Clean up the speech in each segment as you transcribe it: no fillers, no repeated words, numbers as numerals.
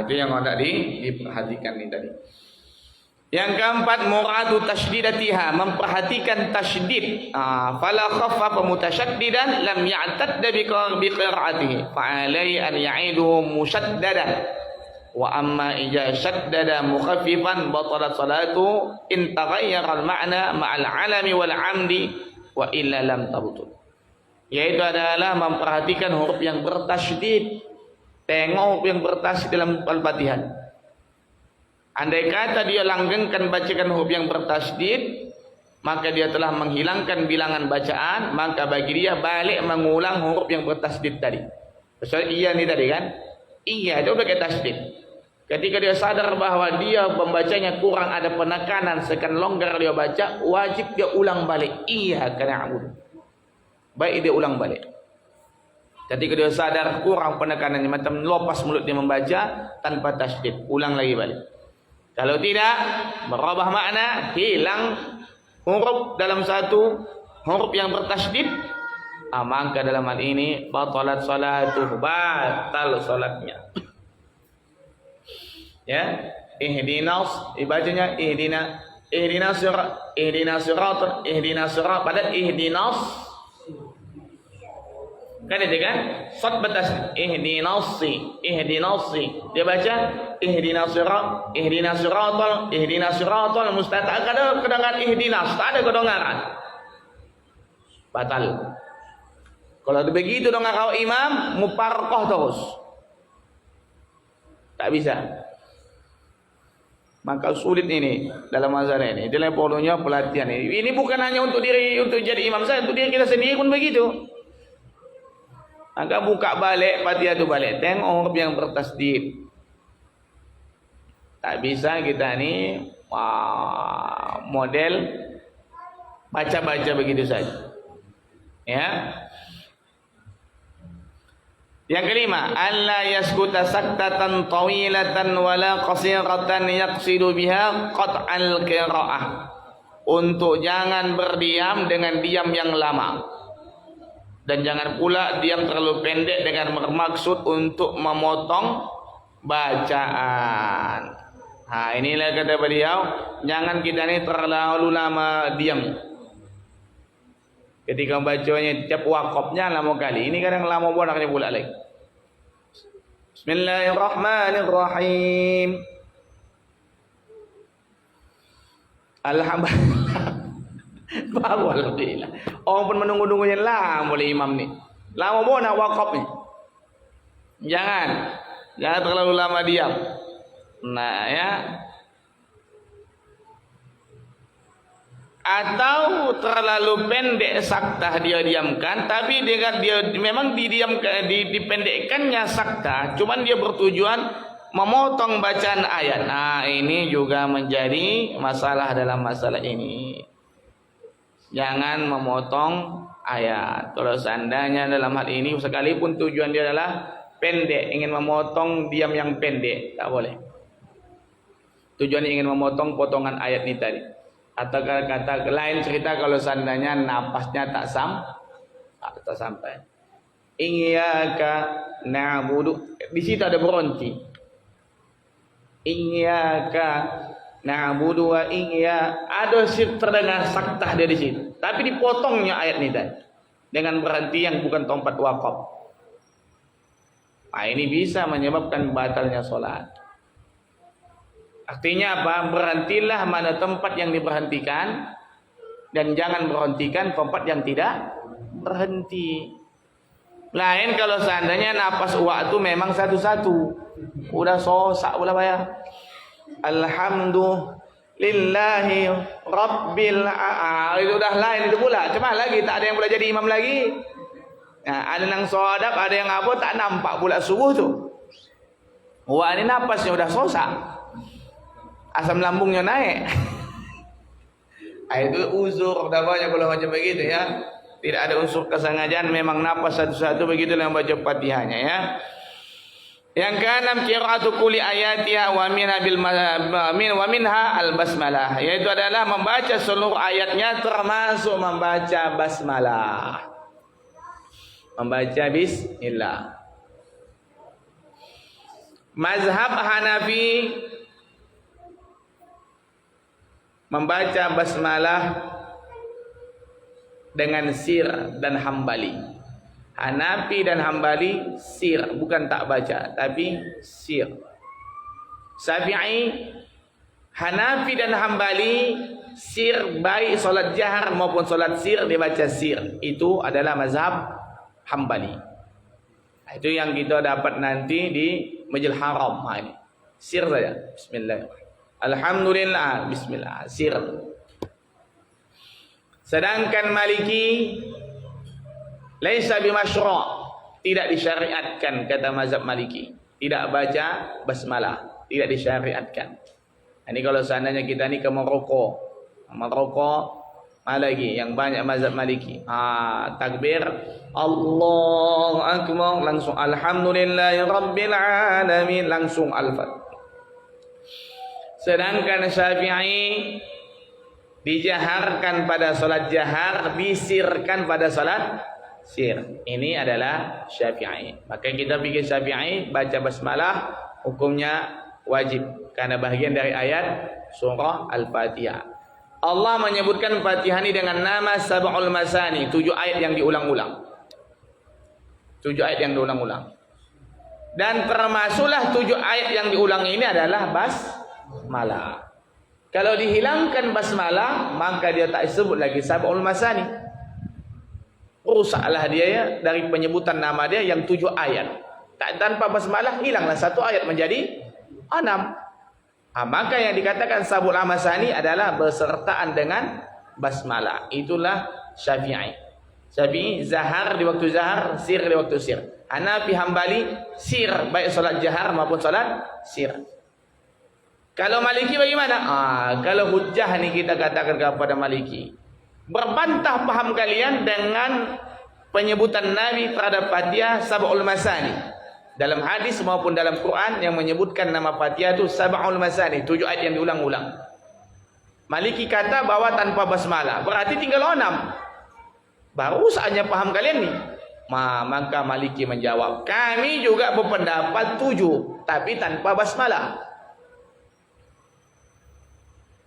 Itu yang hendak diperhatikan ini tadi. Yang keempat, muradu tasydidatiha, memperhatikan tasydid. Fala khaffafa mutasyaddidan lam ya'tadda bi qira'atihi fa alai an ya'iduhu mushaddadan. Wa amma idza shaddada mukhaffifan batalat salatu in taghayyara al-ma'na ma'al 'alami wal 'amdi wa illa lam tabtul. Yaitu adalah memperhatikan huruf yang bertasydid. Tengok huruf yang bertasydid dalam Al-Fatihah. Andai kata dia langgengkan bacakan huruf yang bertasydid, maka dia telah menghilangkan bilangan bacaan, maka bagi dia balik mengulang huruf yang bertasydid tadi. Soal iya ni tadi kan? Iya, dia pakai tasydid. Ketika dia sadar bahwa dia membacanya kurang ada penekanan, sekan longgar dia baca, wajib dia ulang balik. Iya kana na'budu. Baik dia ulang balik. Ketika dia sadar kurang penekanannya, macam lopas mulut dia membaca tanpa tasydid, ulang lagi balik. Kalau tidak, merubah makna, hilang huruf dalam satu huruf yang bertasydid, maka dalam hal ini batalat salatuh, batal salatnya. Ya, ihdinas, ibadahnya ihdinas sirat, pada ihdinas. Kan itu kan? Sad batas ihdinasi. Dia baca ihdinas siratal mustaqim. Kadang kedengaran ihdinas, tak ada kedengaran. Batal. Kalau begitu dengar kau imam muparqah terus. Tak bisa. Maka sulit ini dalam masalah ini. Itulah perlunya pelatihan ini. Ini bukan hanya untuk jadi imam saya, untuk diri kita sendiri pun begitu. Maka buka balik Fatihah itu balik. Tengok huruf yang bertasydid. Tak bisa kita ni model baca-baca begitu saja. Ya. Yang kelima, alla yaskuta saktatan tawilatan wala qasiratan yaqsidu biha qat'al qira'ah. Untuk jangan berdiam dengan diam yang lama. Dan jangan pula diam terlalu pendek dengan bermaksud untuk memotong bacaan. Inilah kata beliau, jangan kita ni terlalu lama diam. Ketika bacanya tiap wakafnya lama kali. Ini kadang lama bonaknya pula lagi. Bismillahirrahmanirrahim. Alhamdulillah. Baru alhamdulillah. Orang pun menunggu-nunggunya lama oleh imam ni. Lama pun nak wakaf ni. Jangan terlalu lama diam. Nah ya. Atau terlalu pendek saktah dia diamkan, tapi dengan dia memang dipendekkannya saktah, cuman dia bertujuan memotong bacaan ayat. Ini juga menjadi masalah dalam masalah ini. Jangan memotong ayat. Kalau seandainya dalam hal ini sekalipun tujuan dia adalah pendek, ingin memotong diam yang pendek, tak boleh. Tujuan ingin memotong potongan ayat ini tadi. Atau kata lain cerita kalau seandainya napasnya tak sampai. Iyyaka na'budu. Di situ ada berhenti. Iyyaka na'budu wa ada terdengar saktah dari situ. Tapi dipotongnya ayat ini tadi dengan berhenti yang bukan tempat wakaf. Ini bisa menyebabkan batalnya solat. Artinya apa? Berhentilah mana tempat yang diberhentikan dan jangan berhentikan tempat yang tidak berhenti. Lain kalau seandainya napas waktu memang satu-satu. Udah sosak pula bayar. Alhamdulillahi Rabbil itu udah lain itu pula. Cuma lagi tak ada yang boleh jadi imam lagi. Ada yang sodap, ada yang apa tak nampak pula subuh tu. Wah ini napasnya udah sosak. Asam lambungnya naik. Itu uzur dapatnya kalau macam begitu ya. Tidak ada unsur kesengajaan, memang napas satu-satu begitulah yang baca Fatihahnya ya. Yang keenam qiraatu kulli ayatiha wa minha al-basmalah, yaitu adalah membaca seluruh ayatnya termasuk membaca basmalah. Membaca bismillah. Mazhab Hanafi membaca basmalah dengan sir dan Hambali. Hanafi dan Hambali sir, bukan tak baca, tapi sir. Syafi'i, Hanafi dan Hambali sir, baik solat jahar maupun solat sir dibaca sir. Itu adalah mazhab Hambali. Itu yang kita dapat nanti di Masjidil Haram. Ini sir saja. Bismillahirrahmanirrahim. Alhamdulillah, bismillah, sir. Sedangkan Maliki laisa bimasyru', tidak disyariatkan, kata mazhab Maliki. Tidak baca basmalah, tidak disyariatkan. Ini kalau seandainya kita ni ke Maroko lagi yang banyak mazhab Maliki. Takbir Allahu Akbar, langsung Alhamdulillahirabbil alamin, langsung al-Fatihah. Sedangkan Syafi'i dijaharkan pada solat jahar, disirkan pada solat sir. Ini adalah Syafi'i. Maka kita pikir Syafi'i baca basmalah hukumnya wajib karena bahagian dari ayat surah Al-Fatihah. Allah menyebutkan Fatihah ini dengan nama Sab'ul Masani, 7 ayat yang diulang-ulang. 7 ayat yang diulang-ulang. Dan termasuklah 7 ayat yang diulang ini adalah basmalah. Kalau dihilangkan basmalah, maka dia tak disebut lagi Sab'ul Masani. Rusaklah dia ya, dari penyebutan nama dia yang 7 ayat. Tak, tanpa basmalah hilanglah 1 ayat menjadi 6. Maka yang dikatakan Sab'ul Masani adalah bersertaan dengan basmalah. Itulah Syafi'i. Syafi'i zahar di waktu zahar, sir di waktu sir. Hanafi, Hambali sir baik solat jahar maupun solat sir. Kalau Maliki bagaimana? Kalau hujjah ni kita katakan kepada Maliki, berbantah paham kalian dengan penyebutan Nabi terhadap Fatihah Sab'ul Masani. Dalam hadis maupun dalam Quran yang menyebutkan nama Fatihah itu Sab'ul Masani, 7 ayat yang diulang-ulang. Maliki kata bahwa tanpa basmalah, berarti tinggal 6. Baru saatnya paham kalian ni. Maka Maliki menjawab, kami juga berpendapat 7, tapi tanpa basmalah.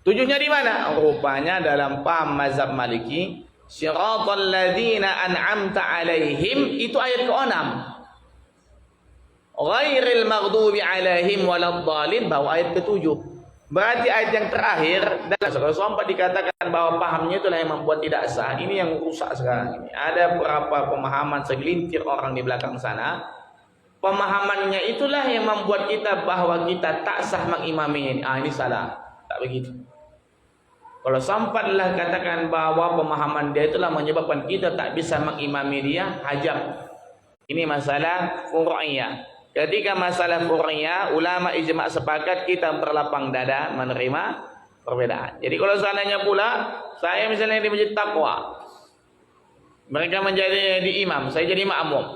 7-nya di mana? Rupanya dalam paham mazhab Maliki, Siratal ladzina an'amta alaihim, itu ayat ke-6. Ghairil maghdubi alaihim waladdallin, bawa ayat ke-7. Berarti ayat yang terakhir dalam surah Al-Fatihah dikatakan bahwa pahamnya itulah yang membuat tidak sah. Ini yang rusak sekarang ini. Ada beberapa pemahaman segelintir orang di belakang sana. Pemahamannya itulah yang membuat kita bahwa kita tak sah mengimami ini. Ini salah. Tak begitu. Kalau sampailah katakan bahwa pemahaman dia itulah menyebabkan kita tak bisa mengimami dia, hajab. Ini masalah furu'iyah. Ketika masalah furu'iyah, ulama ijma' sepakat kita berlapang dada menerima perbedaan. Jadi kalau seandainya pula saya misalnya di Masjid Taqwa, mereka menjadi di imam, saya jadi makmum,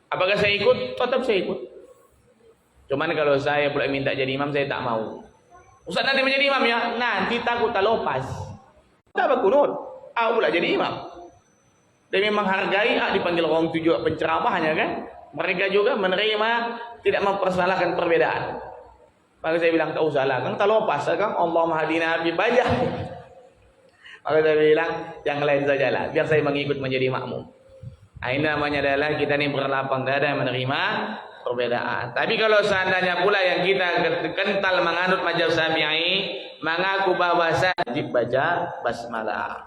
apakah saya ikut? Tetap saya ikut. Cuman kalau saya pula minta jadi imam, saya tak mau. Ustaz nanti menjadi imam ya, nanti takut tak lepas. Tak berkunut, aku pula jadi imam. Dan memang hargai, dipanggil orang tujuh penceramahnya kan. Mereka juga menerima, tidak mempersalahkan perbedaan. Maka saya bilang, tak usahlah, Kang tak lepas Kang, Allahumma hadina bi bajah. Maka saya bilang, yang lain sajalah, biar saya mengikut menjadi makmum. Ini namanya adalah kita ini berlapang dada menerima perbedaan. Tapi kalau seandainya pula yang kita kental menganut mazhab Syafi'i, mengaku bahwa wajib baca basmalah.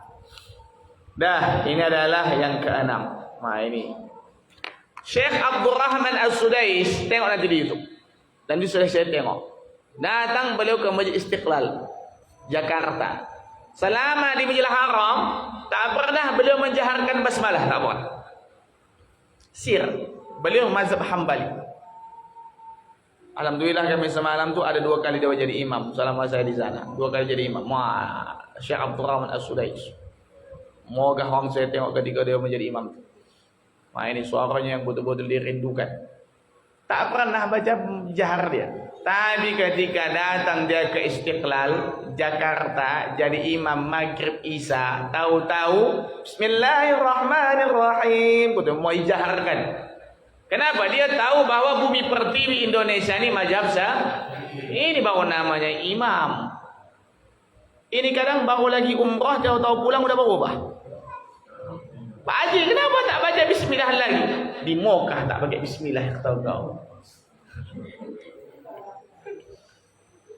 Dah, ini adalah yang ke-6. Ini Syekh Abdurrahman As-Sudais, tengok nanti di YouTube. Dan di sudah saya tengok. Datang beliau ke Masjid Istiqlal, Jakarta. Selama di Masjidil Haram, tak pernah beliau menjaharkan basmalah, tak pernah. Sir, beliau mazhab Hambali. Alhamdulillah kami semalam tu ada 2 kali dia jadi imam selama saya di sana. 2 kali jadi imam. Syekh Abdurrahman As-Sudais. Moga orang saya tengok ketika dia menjadi imam. Ini suaranya yang betul-betul dirindukan. Tak pernah baca jahar dia. Tapi ketika datang dia ke Istiqlal, Jakarta, jadi imam maghrib isya, tahu-tahu Bismillahirrahmanirrahim, betul mau dijaharkan. Kenapa? Dia tahu bahwa bumi pertiwi Indonesia ini mazhab ini baru namanya imam. Ini kadang baru lagi umrah, tahu-tahu pulang udah berubah. Pak Haji, kenapa tak baca bismillah lagi? Di Mekah tak pakai bismillah, tahu-tahu.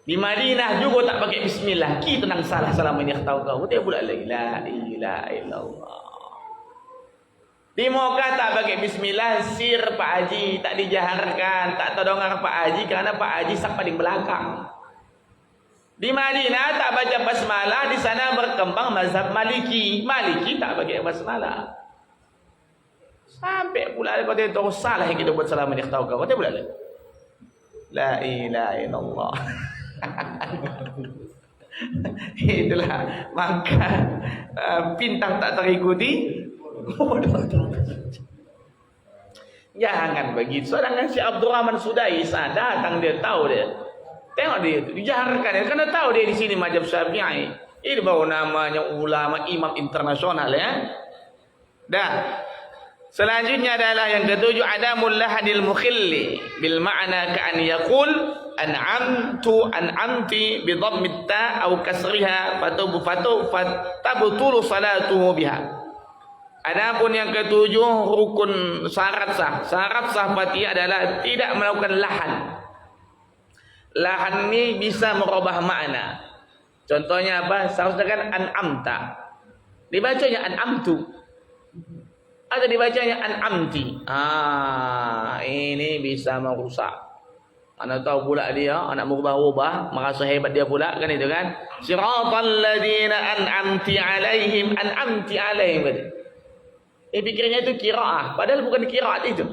Di Madinah juga tak pakai bismillah. Kita nang salah selama ini, tahu-tahu. Dia pula lagi la ilaha illallah. Di Mekah tak pakai bismillah, sir Pak Haji, tak dijaharkan, tak terdengar Pak Haji kerana Pak Haji sak paling belakang. Di Madinah tak baca basmalah, di sana berkembang mazhab Maliki. Maliki tak pakai basmalah. Sampai pula kau tahu salah yang kita buat selama ni, tahu kau pula lagi. La ilaha illallah. Itulah maka pintang tak terikuti. Jangan begitu. Sedangkan si Abdurrahman Sudai datang, dia tahu dia. Tengok dia itu dijaharkan dia, karena tahu dia di sini mazhab Syafi'i. Ini baru namanya ulama imam internasional ya. Dah. Selanjutnya adalah yang ketujuh, adamul lahadil mukhilli bil ma'na ka'an yaqul an'amti bi dhammit ta aw kasriha fatabtulu salatuhu biha. Adapun yang ketujuh, rukun syarat sah. Syarat sah Fatihah adalah tidak melakukan lahan. Lahan ini bisa merubah makna. Contohnya apa? Seharusnya kan an'amta. Dibacanya an'amtu. Atau dibacanya an'amti. Ini bisa merusak. Anda tahu pula dia anak berubah-ubah, merasa hebat dia pula kan itu kan. Siratal ladzina an'amti alaihim, an'amti alaihim. Pikirnya itu qiraah, padahal bukan qiraat itu.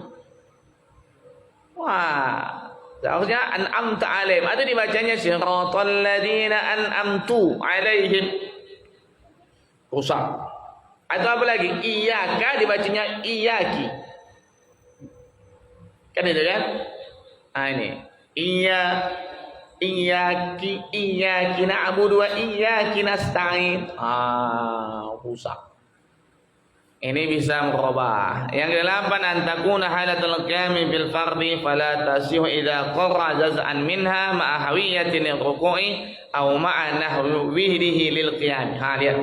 Wah, seharusnya an'amta alaihim. Atau dibacanya siratal ladzina an'amtu alaihim. Rusak. Atau apa lagi? Iyaka dibacanya iyaki. Kan itu kan? Ini. Iyaki na'budu wa iyaki nasta'in. Rusak. Ini bisa merubah. Yang ke-8, antakuna halatul qiyami bil fardhi fala tasihu idza qarra jaz'an minha ma'a hawiyatin ruku'i aw ma'a nahwihi lil qiyam. Lihat.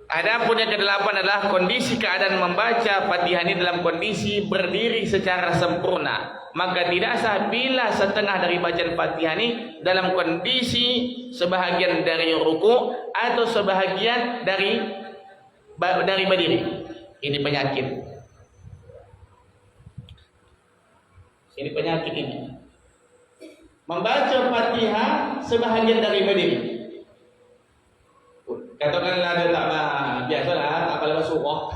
Adapun yang ke-8 adalah kondisi keadaan membaca Fatihah ini dalam kondisi berdiri secara sempurna. Maka tidak sah bila setengah dari bacaan Fatihah ini dalam kondisi sebahagian dari ruku atau sebahagian dari berdiri. Ini penyakit. Ini penyakit ini. Membaca Fatihah sebahagian dari berdiri. Katakanlah dia tak biasalah tak kalau surah.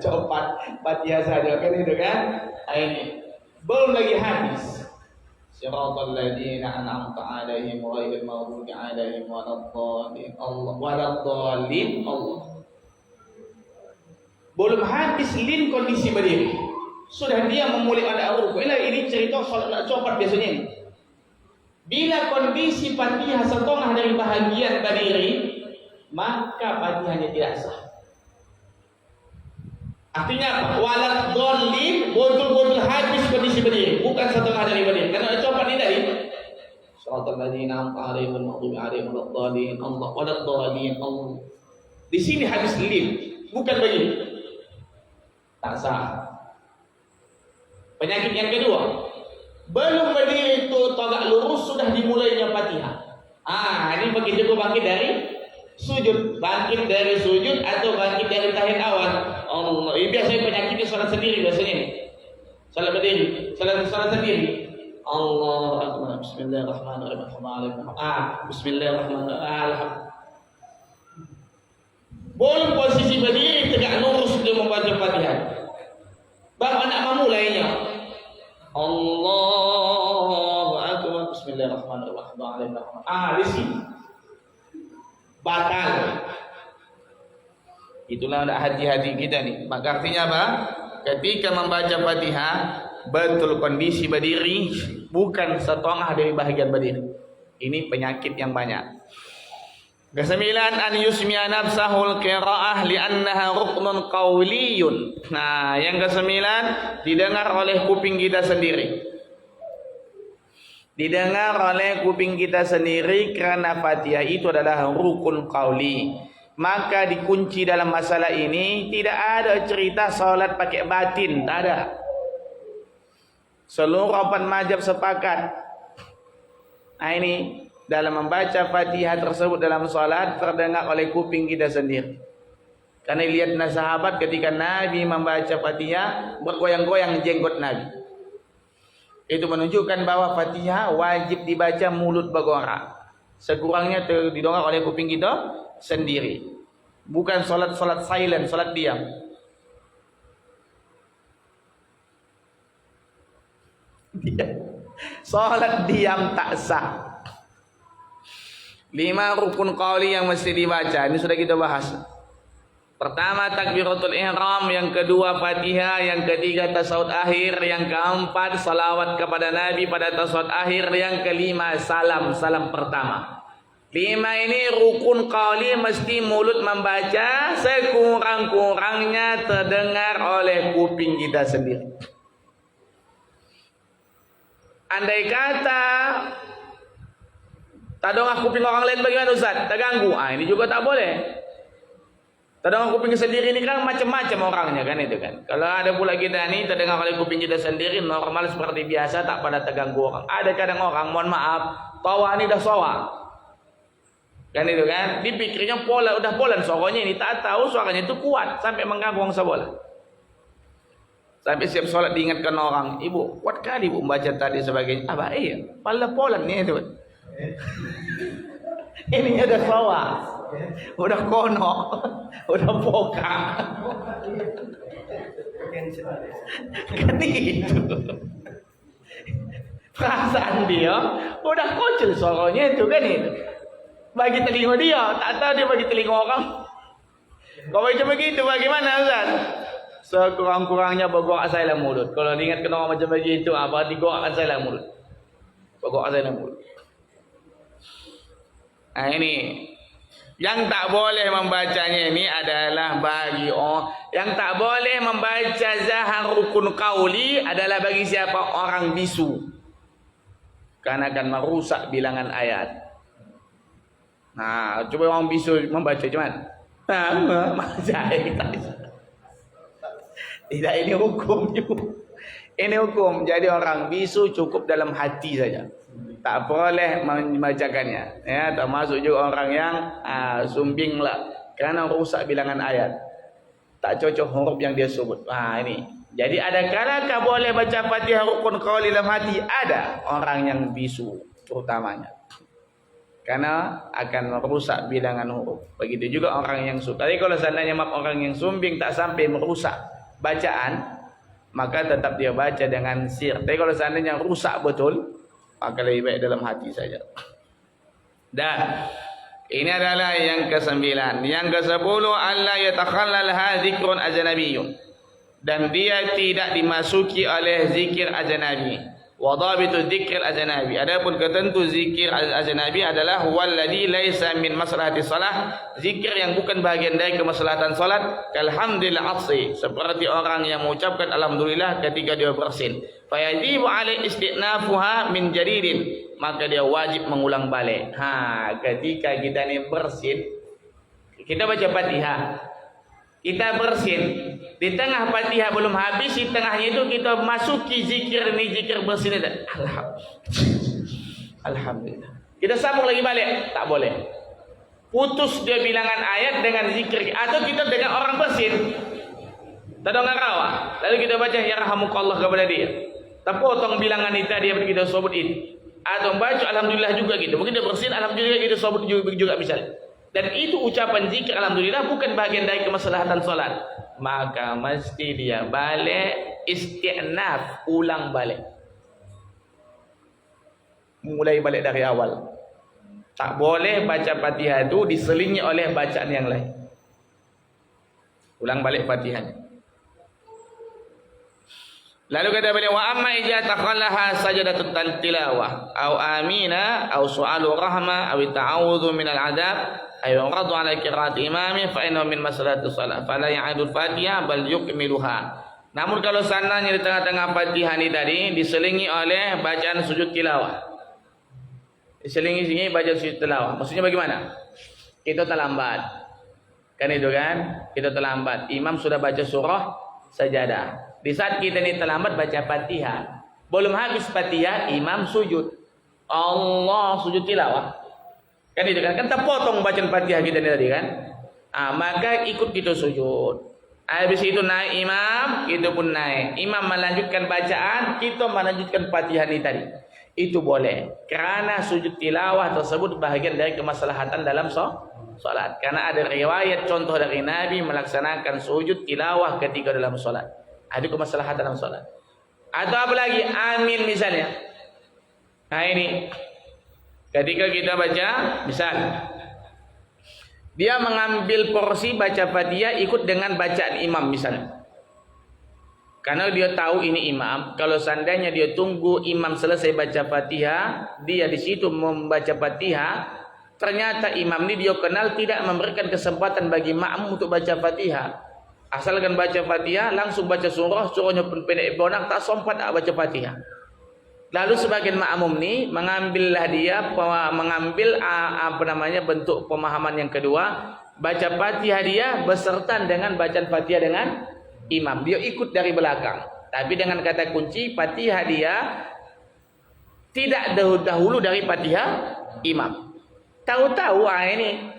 Copat Fatihah saja kan itu kan. Ini belum lagi hadis. Siratal ladzina an'amta 'alaihim ghairil maghdubi 'alaihim waladdallin. Allah. Belum hadis lin kondisi berdiri. Sudah dia memulai ada ruku. Ini cerita soal copat biasanya ini. Bila kondisi Fatihah setengah dari bahagian berdiri, maka Fatihahnya tidak sah. Artinya apa? Waladdallin, betul-betul habis kondisi berdiri, bukan setengah dari berdiri. Karena copat ini tadi. Siratal ladzina an'amta 'alaihim ghairil maghdubi 'alaihim waladdallin. Allah waladdallin. Allah. Di sini habis lin, bukan begini. Tak sah. Penyakit yang kedua, belum berdiri itu tegak lurus sudah dimulainya Fatihah. Ini begitu bangkit dari sujud, atau bangkit dari tahiyat awal. Allah, ini biasanya penyakitnya salat sendiri biasanya ini. Salat berdiri, salat sendiri. Allah Akbar. Bismillahirrahmanirrahim. Bismillahirrahmanirrahim. Belum posisi berdiri tegak lurus dia membaca Fatihah. Baru anak memulainya. Allahu Akbar. Bismillahirrahmanirrahim. Di sini batal. Itulah hati-hati kita nih. Maka artinya apa? Ketika membaca Fatihah betul kondisi berdiri, bukan setengah dari bahagian berdiri. Ini penyakit yang banyak. Kesembilan, an yusmi'a nafsahul qira'ah li'annaha ruknun qawliyun. Nah, yang kesembilan, didengar oleh kuping kita sendiri. Didengar oleh kuping kita sendiri kerana Fatihah itu adalah rukun qauli. Maka dikunci dalam masalah ini, tidak ada cerita solat pakai batin, tak ada. Seluruh empat mazhab sepakat. Nah, ini dalam membaca Fatihah tersebut dalam solat terdengar oleh kuping kita sendiri. Karena lihat sahabat ketika Nabi membaca Fatihah, bergoyang-goyang jenggot Nabi. Itu menunjukkan bahwa Fatihah wajib dibaca mulut bergerak. Sekurangnya didengar oleh kuping kita sendiri. Bukan solat-solat silent, solat diam. Solat diam tak sah. 5 rukun qauli yang mesti dibaca. Ini sudah kita bahas. Pertama takbiratul ihram, yang kedua Fatihah, yang ketiga tasawuf akhir, yang keempat salawat kepada Nabi pada tasawuf akhir, yang kelima salam pertama. 5 ini rukun qauli mesti mulut membaca, sekurang-kurangnya terdengar oleh kuping kita sendiri. Andai kata tak dengar kuping orang lain bagaimana Ustaz? Terganggu. Ini juga tak boleh. Terdengar kuping sendiri ini kan macam-macam orangnya kan itu kan. Kalau ada pula kita ni terdengar oleh kuping kita sendiri normal seperti biasa, tak pada terganggu orang. Ada kadang orang, mohon maaf, tawa ni dah sawa. Kan itu kan. Dipikirnya udah polan suaranya ini, tak tahu suaranya itu kuat sampai mengganggu orang sebelah. Sampai siap solat diingatkan orang, ibu, kuat kali ibu membaca tadi sebagainya. Abah, iya, pala polan ni itu. Ini ada sawa. Udah kono, udah poka. Kan itu. Perasaan dia udah kocel suaranya itu kan itu. Bagi telinga dia, tak tahu dia bagi telinga orang. Kalau macam begitu bagaimana Ustaz? Sekurang-kurangnya bergorak saya dalam mulut. Kalau diingat kena orang macam begitu, apa digorakkan saya dalam mulut. Bergorak saya dalam mulut. Nah ini yang tak boleh membacanya ini adalah bagi orang yang tak boleh membaca zahar rukun qauli adalah bagi siapa? Orang bisu. Karena akan merusak bilangan ayat. Nah, coba orang bisu membaca cuman. Tidak, ini hukum. Ini hukum. Jadi orang bisu cukup dalam hati saja. Tak boleh membacakannya. Ya, termasuk juga orang yang sumbing lah. Kerana rusak bilangan ayat. Tak cocok huruf yang dia sebut. Ini. Jadi adakah boleh baca Fatihah rukun qauli dalam hati? Ada orang yang bisu terutamanya. Karena akan merusak bilangan huruf. Begitu juga orang yang sumbing. Tapi kalau seandainya orang yang sumbing tak sampai merusak bacaan, maka tetap dia baca dengan sir. Tapi kalau seandainya rusak betul, maka lebih baik dalam hati saja. Dan ini adalah yang ke-9. Yang ke-10, alla yatakhallal dzikrun ajnabiyyun. Dan dia tidak dimasuki oleh zikir ajnabi. Wa dhabitu dzikr ajnabi. Adapun ketentu zikir ajnabi adalah huwallazi laisa min maslahati shalah, zikir yang bukan bahagian dari kemaslahatan salat, kalhamdulillah atsi, seperti orang yang mengucapkan alhamdulillah ketika dia bersin. Fayajibu alai istinafuha min jadidin, maka dia wajib mengulang balik. Ketika kita ni bersin, kita baca Fatihah, kita bersin, di tengah Fatihah belum habis, di tengahnya itu kita masuki zikir ni, zikir bersin itu. Alhamdulillah. Kita sambung lagi balik, tak boleh. Putus dia bilangan ayat dengan zikir, atau kita dengan orang bersin. Tak dengar rawa. Lalu kita baca ya rahmukallah kepada dia. Tak potong bilangan itu dia kita sebut itu. Atau baca alhamdulillah juga gitu. Mungkin dia bersin alhamdulillah kita sebut juga bisa. Dan itu ucapan zikir alhamdulillah bukan bahagian dari kemaslahatan salat. Maka mesti dia balik istinaf, ulang balik. Mulai balik dari awal. Tak boleh baca Fatihah itu diselingi oleh bacaan yang lain. Ulang balik Fatihahnya. Lalu kata beliau, wa amma idza takhallaha sajadatut tilawah au amina au su'alu rahmah au ta'awudzu minal adab ayuradu ala qiraati imami fa innahu min maslahatis shalah fala ya'idul Fatihah bal yukmiluha. Namun kalau sananya di tengah-tengah Fatihah ini tadi diselingi oleh bacaan sujud tilawah. Diselingi baca sujud tilawah. Maksudnya bagaimana? Kita terlambat. Kan itu kan? Kita terlambat. Imam sudah baca surah sajadah. Di saat kita ini terlambat baca Fatihah. Belum habis Fatihah, imam sujud. Allah sujud tilawah. Kan itu kan? Kan terpotong bacaan Fatihah kita ini tadi kan? Maka ikut kita sujud. Habis itu naik imam, itu pun naik. Imam melanjutkan bacaan, kita melanjutkan Fatihah ini tadi. Itu boleh. Karena sujud tilawah tersebut bahagian dari kemaslahatan dalam solat. Karena ada riwayat contoh dari Nabi melaksanakan sujud tilawah ketika dalam solat. Ada kemaslahatan dalam solat. Atau apa lagi? Amin misalnya. Nah ini. Ketika kita baca, misal. Dia mengambil porsi baca Fatihah ikut dengan bacaan imam misalnya. Karena dia tahu ini imam. Kalau seandainya dia tunggu imam selesai baca Fatihah, dia di situ membaca Fatihah, ternyata imam ini dia kenal tidak memberikan kesempatan bagi makmum untuk baca Fatihah. Asalkan baca Fatihah, langsung baca surahnya pun pendek bonak, tak sempat baca Fatihah. Lalu sebagian makmum ni mengambil bentuk pemahaman yang kedua, baca Fatihah dia beserta dengan bacaan Fatihah dengan imam. Dia ikut dari belakang. Tapi dengan kata kunci Fatihah dia tidak dahulu dari Fatihah imam. Tahu-tahu ini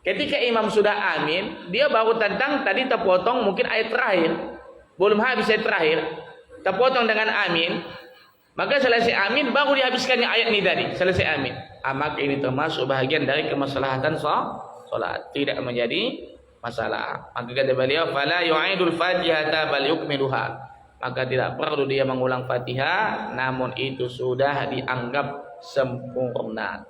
ketika imam sudah amin, dia baru tentang tadi terpotong mungkin ayat terakhir. Belum habis ayat terakhir. Terpotong dengan amin. Maka selesai amin baru dihabiskannya ayat ini tadi. Selesai amin. Maka ini termasuk bahagian dari kemaslahatan salat. Tidak menjadi masalah. Maka kata beliau, fala yu'idul Fatihata bal yukmiluha. Maka tidak perlu dia mengulang Fatihah, namun itu sudah dianggap sempurna.